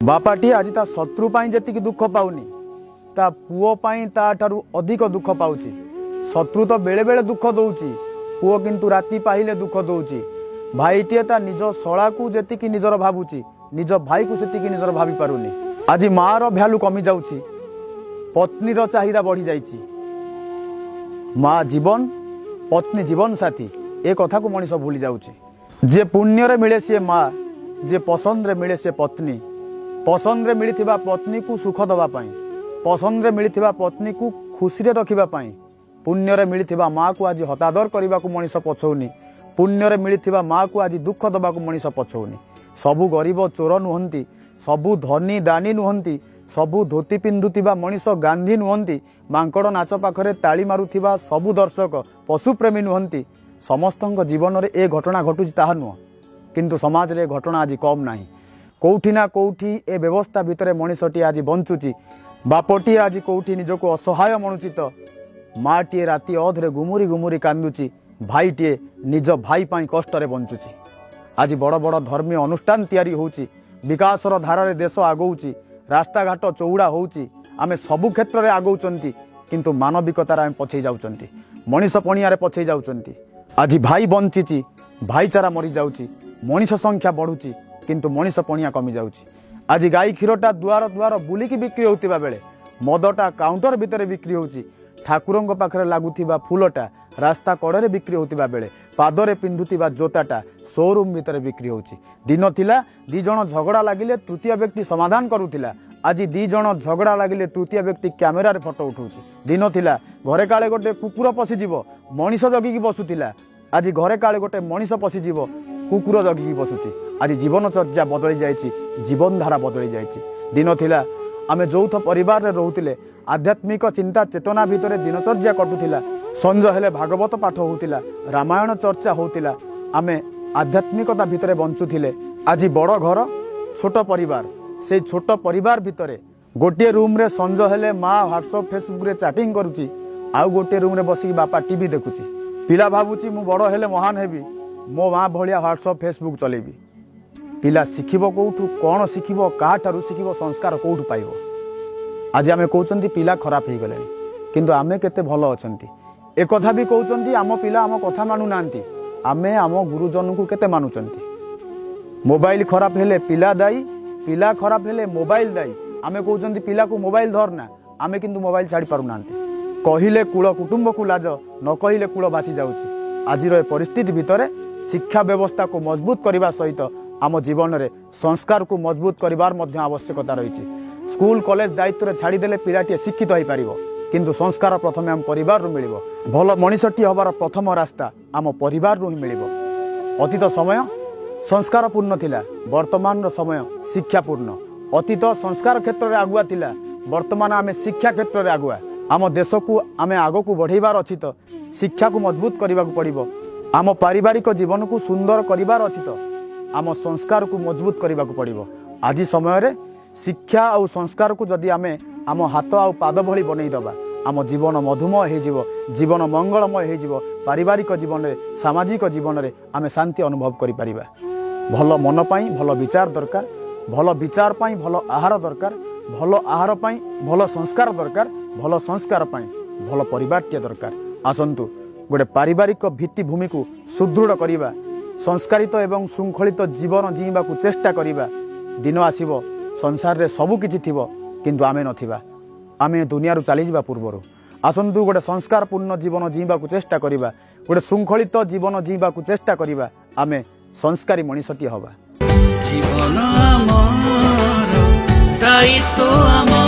बापाटी आज ता शत्रु पाई जेतिकी दुख पाउनी ता पुओ पाई ता ठारू अधिक दुख पाउची। शत्रु तो बेले बेले दुख दौची, पुओ किंतु राति पाहिले दुख दौची। भाईटीए ता निज शला को जेतिकी निजर भावुची, निज भाई को सेतिकी निजर भाभी पारुनी। आज मार भ्यालु कमी जाउची, पत्नीर चाहिदा बढ़ी जाइची। माँ जीवन, पत्नी जीवन साथी, ए कथा को मनीष भूली जाउची। जे पुण्य रे मिले सी माँ, जे पसंद रे मिले से पत्नी। पसंद रे मिलिथिबा पत्नी को सुख दबा पाई, पसंद रे मिलिथिबा पत्नी को खुशी रे रखिबा पाई। पुण्य रे मिलिथिबा माँ को आज हतादर करबा को मनीष पछौनी। पुण्य रे मिलिथिबा माँ को आज दुख दबा को मनीष पछौनी। सबु गरीब चोर नुहंती, सबु धनी दानी नुहंती, सबु धोती पिंधुथिबा मनीष गांधी नुहंती, मांकड़ नाच पाखरे ताली मारुथिबा सबु दर्शक पशुप्रेमी नुहंती। समस्तଙ୍କ जीवन ए घटना घटुची ताहा नुह, किंतु समाज रे घटना आज कम नाही। कौठी ना कौठी ए व्यवस्था भितर मनीषटी आज बंचुची। बापटी आज कौठी निजको असहाय मनुची तो माटीए राति अधरे गुमुरी गुमुरी कांदुची। भाईटीए निज भाई पाई कष्ट रे बंचुची। आज बड़ बड़ धर्मीय अनुष्ठान तैयारी होउची, विकासर धारारे देश आगौची, रास्ता घाट चौड़ा होउची। आमे सबु क्षेत्र रे आगौचंती, किंतु मानविकतार आमे पछै जाउचंती, मनीष पणिया रे पछै जाउचंती। आज भाई बंचिची, भाईचारा मरी जाउची, मनीष संख्या बढ़ुची, किंतु मनीष पणिया कमी जाउची। आज गाई क्षीरटा दुआर दुआर बुलिकी बिक्री होतिबा बेले मदटा काउंटर भितर बिक्री होउची। ठाकुरंग पाखरे लागुथिबा फूलटा रास्ता कड़े बिक्री होतिबा बेले पादरे पिंधुथिबा जोताटा शोरूम भितर बिक्री होउची। दिन थिला दी जण झगड़ा लागिले तृतीय व्यक्ति समाधान करूथिला, आज दी जण झगड़ा लागिले तृतीय व्यक्ति कैमेरा रे फोटो उठाउची। दिन थिला घरे काले गोटे कुकुर पसी जीव मनीष जगिकी बसुथिला, आज घरे काले गोटे मनीष पसी जीव कुकुर जगिकी बसुची। आज जीवन चर्चा बदली जाइछि, जीवन धारा बदली जाइछि। दिन थिला आमे यौथ परिवार रे रहुतिले, आध्यात्मिक चिंता चेतना भितर दिनचर्या कटुथिला। संज हेले भागवत पाठ होउतिला, रामायण चर्चा होउतिला, आमे आध्यात्मिकता भितर बंचुथिले। आज बड़ घर छोट परिवार, से छोट परिवार भितर गोटे रूम रे संज हेले माँ व्हाट्सएप फेसबुक रे चैटिंग करुची, आउ गोटे रूम रे बसिक बापा टीवी देखुची। पिला भाबुची मु बड़ हेले महान हेबी, मो माँ भलिया व्हाट्सएप फेसबुक चलेबी। पिला शिखिबो कोठू, कौन शिखिबो, काठारू शिखिबो, संस्कार कोठू पाइबो। आज आमे कहउचंती पिला खराब हो गलेनी, किंतु आमे केते भलो अछंती। ए कथा भी कहउचंती आम पिला आम कथा मानु नांती, आमे आम गुरुजन को केते मानुचंती। मोबाइल खराब हेले पिला दायी, पिला खराब हेले मोबाइल दायी। आमे कहउचंती पिला को मोबाइल धरना, आमे किंतु मोबाइल छाड़ी पारु नांती। कहिले कूल कुटुंब को लाज, न कहिले कूल भासी जाउची। आजिर ए परिस्थिति भितर शिक्षा व्यवस्था को मजबूत करने सहित आम जीवन में संस्कार को मजबूत करबार मध्य आवश्यकता रही। स्कूल कॉलेज दायित्व छाड़ीदे पिलाटी शिक्षित हो पार, किंतु संस्कार प्रथम आम परिवार रु मिलिबो। भल मनीषटी हबार प्रथम रास्ता आम परिवार रु ही मिलिबो। अतीत समय संस्कार पूर्ण थिला, वर्तमान समय शिक्षापूर्ण। अतीत संस्कार क्षेत्र में आगुआ थिला, वर्तमान आम शिक्षा क्षेत्र में आगुआ। आम देश को आम आग को बढ़ेबार अछि तो शिक्षा को मजबूत करने को पड़िबो। आम पारिवारिक जीवन को सुंदर करिवार अछि तो आम संस्कार को मजबूत करने को पड़िबो। आज समय रे शिक्षा और संस्कार को जदि आमे आम हाथ आ पाद भली बनई दबा, आम जीवन मधुमय हो जीवो, जीवन मंगलमय हो जीवो। पारिवारिक जीवन रे, सामाजिक जीवन रे आमे शांति अनुभव करि परिबा। भल मन पाई भल विचार दरकार, भल विचार पाई भल आहार दरकार, भल आहार पाई भल संस्कार दरकार, भल संस्कार पाई भल परिवारटिए दरकार। आसंतु गोटे पारिवारिक भित्तिभूमि को सुदृढ़ करिबा, संस्कारित एवं श्रृंखलित जीवन जीवा को चेष्टा करिबा। दिन आसीबो संसार रे सबु किछि थिबो, किंतु आमे नथिबा। आमे दुनिया रु चली जिबा पूर्वरु आसंतु गोटे संस्कारपूर्ण जीवन जीवा को चेष्टा करिबा, गोटे श्रृंखलित जीवन जीवा को चेष्टा करिबा। आमे संस्कारी मनीषटी हवा। जीवन आमर दायित्व आमर।